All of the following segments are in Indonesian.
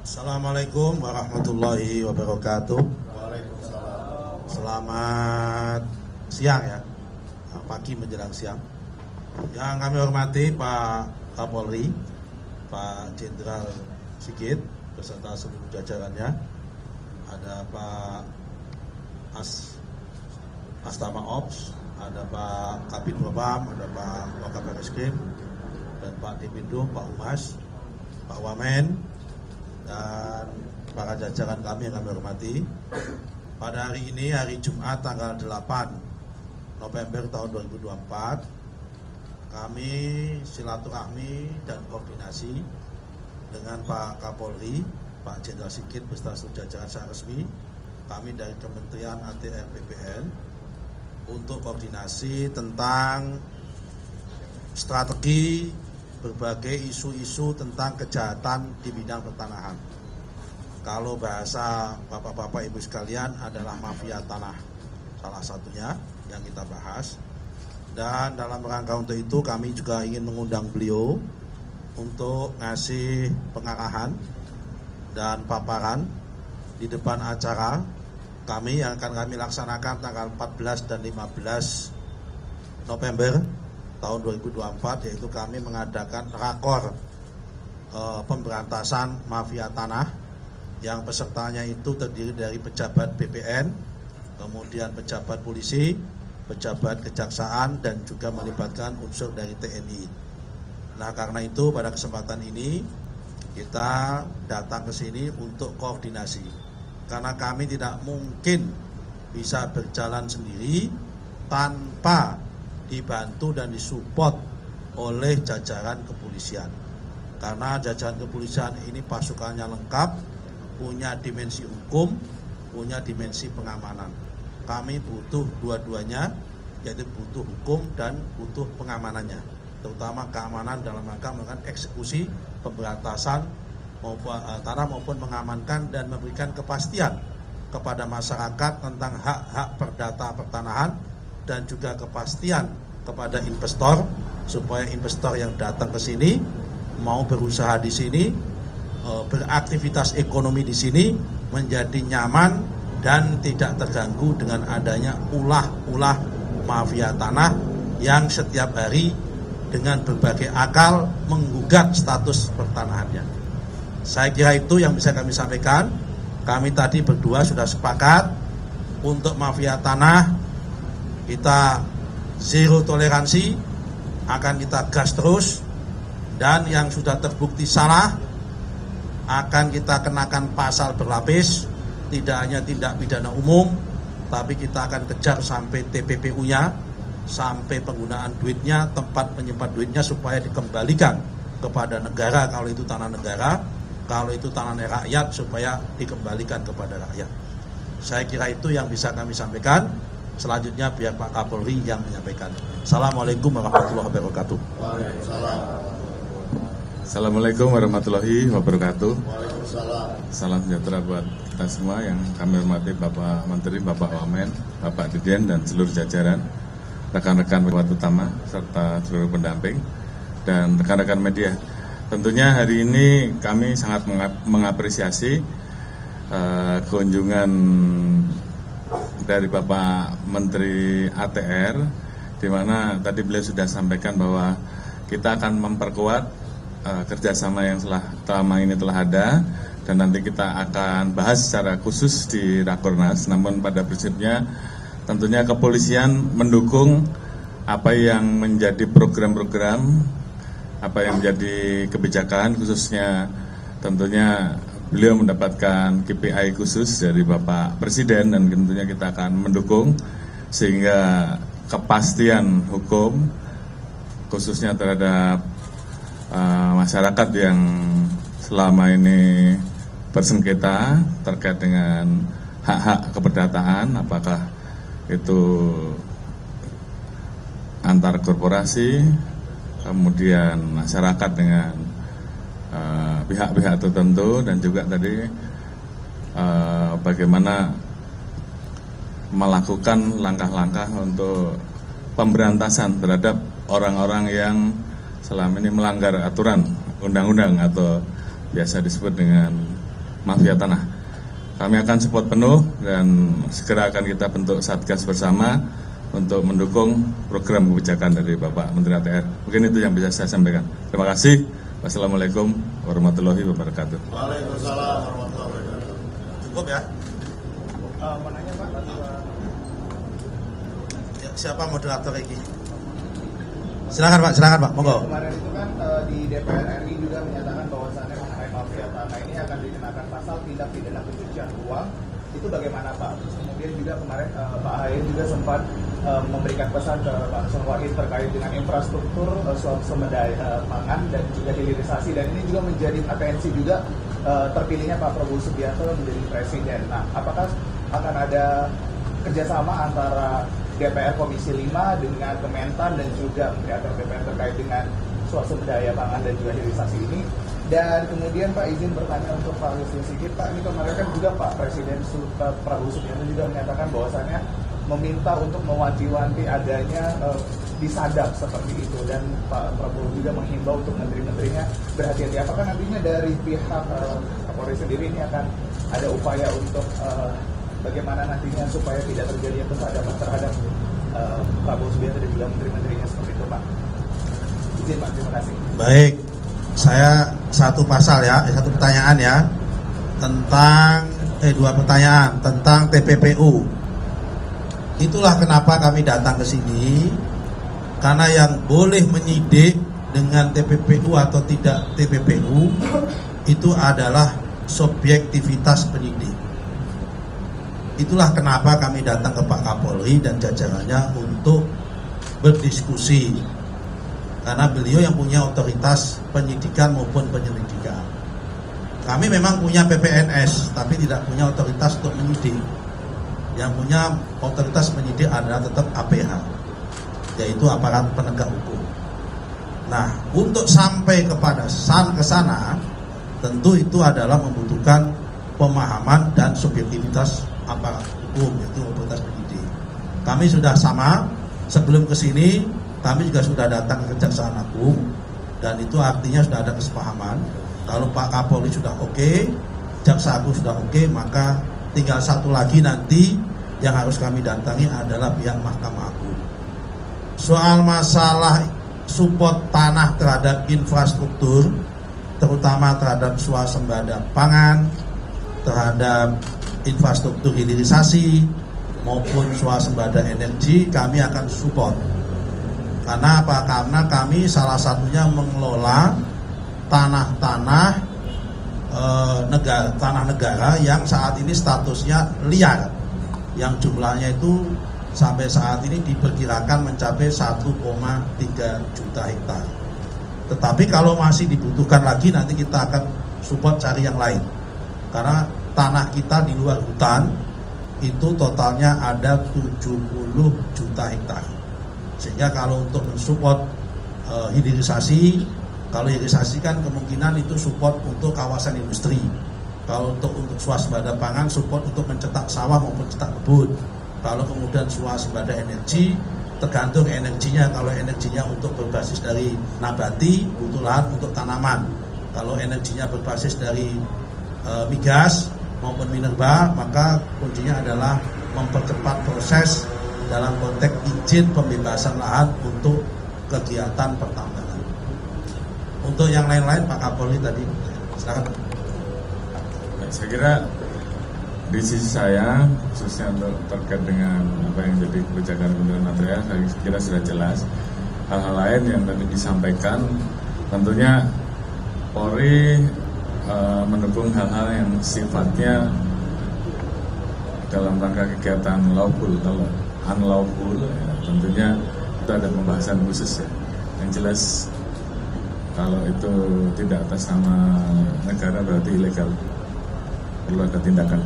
Assalamualaikum warahmatullahi wabarakatuh. Waalaikumsalam. Selamat siang ya, pagi menjelang siang. Yang kami hormati Pak Kapolri, Pak Jenderal Sigit beserta seluruh jajarannya. Ada Pak Astama Ops, ada Pak Kabid Propam, ada Pak Wakapolreskrim, dan Pak Dipindo, Pak Humas, Pak Wamen, dan para jajaran kami yang kami hormati. Pada hari ini, hari Jumat tanggal 8 November tahun 2024, kami silaturahmi dan koordinasi dengan Pak Kapolri, Pak Jenderal Sigit beserta seluruh jajaran secara resmi. Kami dari Kementerian ATR BPN untuk koordinasi tentang strategi berbagai isu-isu tentang kejahatan di bidang pertanahan. Kalau bahasa bapak-bapak ibu sekalian adalah mafia tanah, salah satunya yang kita bahas. Dan dalam rangka untuk itu kami juga ingin mengundang beliau untuk ngasih pengarahan dan paparan di depan acara kami yang akan kami laksanakan tanggal 14 dan 15 November tahun 2024, yaitu kami mengadakan rakor pemberantasan mafia tanah yang pesertanya itu terdiri dari pejabat BPN, kemudian pejabat polisi, pejabat kejaksaan, dan juga melibatkan unsur dari TNI. Nah, karena itu pada kesempatan ini kita datang ke sini untuk koordinasi, karena kami tidak mungkin bisa berjalan sendiri tanpa dibantu dan disupport oleh jajaran kepolisian. Karena jajaran kepolisian ini pasukannya lengkap, punya dimensi hukum, punya dimensi pengamanan. Kami butuh dua-duanya, yaitu butuh hukum dan butuh pengamanannya, terutama keamanan dalam rangka melakukan eksekusi pemberantasan tanah maupun mengamankan dan memberikan kepastian kepada masyarakat tentang hak-hak perdata pertanahan, dan juga kepastian kepada investor supaya investor yang datang ke sini mau berusaha di sini, beraktivitas ekonomi di sini menjadi nyaman dan tidak terganggu dengan adanya ulah-ulah mafia tanah yang setiap hari dengan berbagai akal menggugat status pertanahannya. Saya kira itu yang bisa kami sampaikan. Kami tadi berdua sudah sepakat untuk mafia tanah kita zero toleransi, akan kita gas terus, dan yang sudah terbukti salah akan kita kenakan pasal berlapis, tidak hanya tindak pidana umum, tapi kita akan kejar sampai TPPU-nya, sampai penggunaan duitnya, tempat menyimpan duitnya supaya dikembalikan kepada negara kalau itu tanah negara, kalau itu tanah rakyat supaya dikembalikan kepada rakyat. Saya kira itu yang bisa kami sampaikan. Selanjutnya biar Pak Kapolri yang menyampaikan. Assalamualaikum warahmatullahi wabarakatuh. Waalaikumsalam. Assalamualaikum warahmatullahi wabarakatuh. Waalaikumsalam. Salam sejahtera buat kita semua yang kami hormati Bapak Menteri, Bapak Wamen, Bapak Dirjen, dan seluruh jajaran, rekan-rekan pejabat utama, serta seluruh pendamping, dan rekan-rekan media. Tentunya hari ini kami sangat mengapresiasi kunjungan dari Bapak Menteri ATR, di mana tadi beliau sudah sampaikan bahwa kita akan memperkuat kerjasama yang selama ini telah ada, dan nanti kita akan bahas secara khusus di Rakornas. Namun pada prinsipnya tentunya kepolisian mendukung apa yang menjadi program-program, apa yang menjadi kebijakan, khususnya tentunya beliau mendapatkan KPI khusus dari Bapak Presiden, dan tentunya kita akan mendukung sehingga kepastian hukum khususnya terhadap masyarakat yang selama ini bersengketa terkait dengan hak-hak keperdataan, apakah itu antar korporasi, kemudian masyarakat dengan pihak-pihak tertentu, dan juga tadi bagaimana melakukan langkah-langkah untuk pemberantasan terhadap orang-orang yang selama ini melanggar aturan undang-undang atau biasa disebut dengan mafia tanah. Kami akan support penuh dan segera akan kita bentuk Satgas bersama untuk mendukung program kebijakan dari Bapak Menteri ATR. Mungkin itu yang bisa saya sampaikan. Terima kasih. Wassalamualaikum warahmatullahi wabarakatuh. Waalaikumsalam warahmatullahi wabarakatuh. Cukup ya? Mau nanya Pak, Ya, siapa moderator ini? Silakan Pak, monggo. kemarin itu kan di DPR RI juga menyatakan bahwasannya mengenai mafia tanah ini akan dikenakan pasal tindak pidana pencucian uang. Itu bagaimana Pak? Terus kemudian juga kemarin Pak Ahy juga sempat memberikan pesan ke Pak Wahid terkait dengan infrastruktur sumber pangan dan juga hilirisasi, dan ini juga menjadi atensi juga terpilihnya Pak Prabowo Subianto menjadi presiden. Nah, apakah akan ada kerjasama antara DPR Komisi 5 dengan Kementan dan juga Menteri ATR BPN terkait dengan sumber daya pangan dan juga hilirisasi ini? Dan kemudian Pak, izin bertanya untuk Pak Lusli Sigit, Pak, ini kemarin kan juga Pak Presiden Prabowo Subianto juga menyatakan bahwasannya meminta untuk mewanti-wanti adanya disadap seperti itu, dan Pak Prabowo juga menghimbau untuk menteri-menterinya berhati-hati. Apakah nantinya dari pihak Kapolri sendiri ini akan ada upaya untuk bagaimana nantinya supaya tidak terjadi kesadapan terhadap Prabowo Subianto dan juga menteri-menterinya seperti itu Pak? Izin Pak, terima kasih. Baik, saya satu pertanyaan ya, tentang dua pertanyaan tentang TPPU. Itulah kenapa kami datang ke sini, karena yang boleh menyidik dengan TPPU atau tidak TPPU itu adalah subjektivitas penyidik. Itulah kenapa kami datang ke Pak Kapolri dan jajarannya untuk berdiskusi, karena beliau yang punya otoritas penyidikan maupun penyelidikan. Kami memang punya PPNS, tapi tidak punya otoritas untuk menyidik. Yang punya otoritas penyidik adalah tetap APH, yaitu aparat penegak hukum. Nah, untuk sampai ke sana, tentu itu adalah membutuhkan pemahaman dan subjektivitas aparat hukum, yaitu otoritas penyidik. Kami sudah sama, sebelum ke sini kami juga sudah datang ke Kejaksaan Agung, dan itu artinya sudah ada kesepahaman. Kalau Pak Kapolri sudah oke, Jaksa Agung sudah oke, maka tinggal satu lagi nanti yang harus kami datangi adalah pihak Mahkamah Agung. Soal masalah support tanah terhadap infrastruktur, terutama terhadap swasembada pangan, terhadap infrastruktur hilirisasi maupun swasembada energi, kami akan support. Karena apa? Karena kami salah satunya mengelola tanah negara yang saat ini statusnya liar, yang jumlahnya itu sampai saat ini diperkirakan mencapai 1,3 juta hektar. Tetapi kalau masih dibutuhkan lagi, nanti kita akan support cari yang lain, karena tanah kita di luar hutan itu totalnya ada 70 juta hektar. Sehingga kalau untuk mensupport hilirisasi, kalau hilirisasi kan kemungkinan itu support untuk kawasan industri. Kalau untuk swasembada pangan, support untuk mencetak sawah maupun cetak kebun. Kalau kemudian swasembada energi, tergantung energinya. Kalau energinya untuk berbasis dari nabati, butuh lahan untuk tanaman. Kalau energinya berbasis dari migas maupun minerba, maka kuncinya adalah mempercepat proses dalam konteks izin pembebasan lahan untuk kegiatan pertambangan. Untuk yang lain-lain Pak Kapolri tadi, silakan. Saya kira di sisi saya, khususnya untuk terkait dengan apa yang jadi kebijakan Kementerian ATR, saya kira sudah jelas. Hal-hal lain yang tadi disampaikan, tentunya Polri mendukung hal-hal yang sifatnya dalam rangka kegiatan lawful. Kalau unlawful, ya, tentunya itu ada pembahasan khusus ya. Yang jelas kalau itu tidak atas nama negara berarti ilegal, perlu ada tindakan.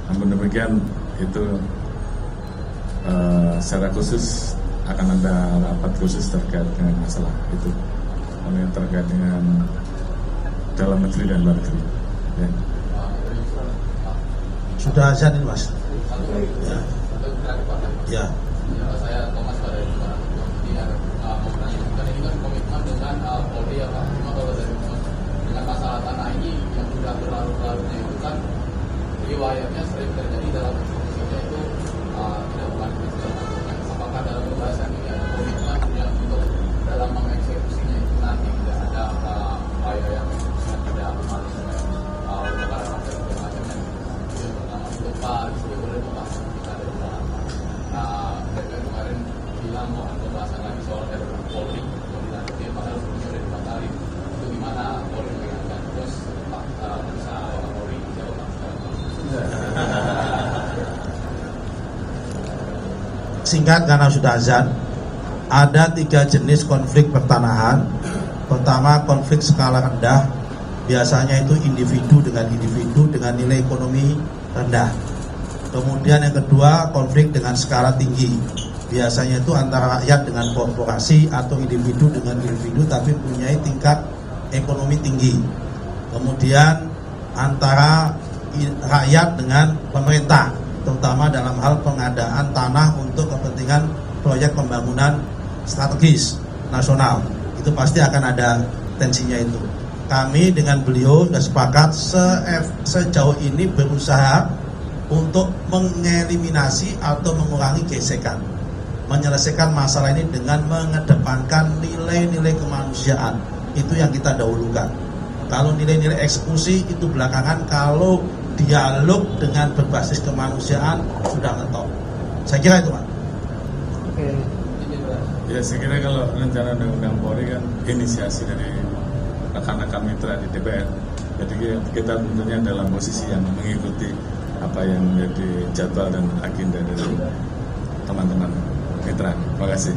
Namun demikian itu secara khusus akan ada rapat khusus terkait dengan masalah itu, yang terkait dengan dalam negeri dan luar negeri. Ya. Sudah azan ini Mas? Ya. Ya. Saya Thomas pada ini mau bertanya, ini kan komitmen dengan Polri ya Pak. Cuma kalau dari dengan masalah tanah ini yang sudah berlarut-larutnya singkat karena sudah azan. Ada 3 jenis konflik pertanahan. Pertama, konflik skala rendah. Biasanya itu individu dengan nilai ekonomi rendah. Kemudian yang kedua, konflik dengan skala tinggi. Biasanya itu antara rakyat dengan korporasi atau individu dengan individu tapi punya tingkat ekonomi tinggi. Kemudian antara rakyat dengan pemerintah, terutama dalam hal pengadaan tanah untuk kepentingan proyek pembangunan strategis nasional. Itu pasti akan ada tensinya itu. Kami dengan beliau sudah sepakat sejauh ini berusaha untuk mengeliminasi atau mengurangi gesekan, menyelesaikan masalah ini dengan mengedepankan nilai-nilai kemanusiaan. Itu yang kita dahulukan. Kalau nilai-nilai eksekusi itu belakangan, kalau dialog dengan berbasis kemanusiaan sudah ngetop. Saya kira itu, Pak. Ya, saya kira kalau rencana undang-undang Polri kan inisiasi dari rekan-rekan mitra di DPR. Jadi kita tentunya dalam posisi yang mengikuti apa yang menjadi jadwal dan agenda dari teman-teman mitra. Terima kasih.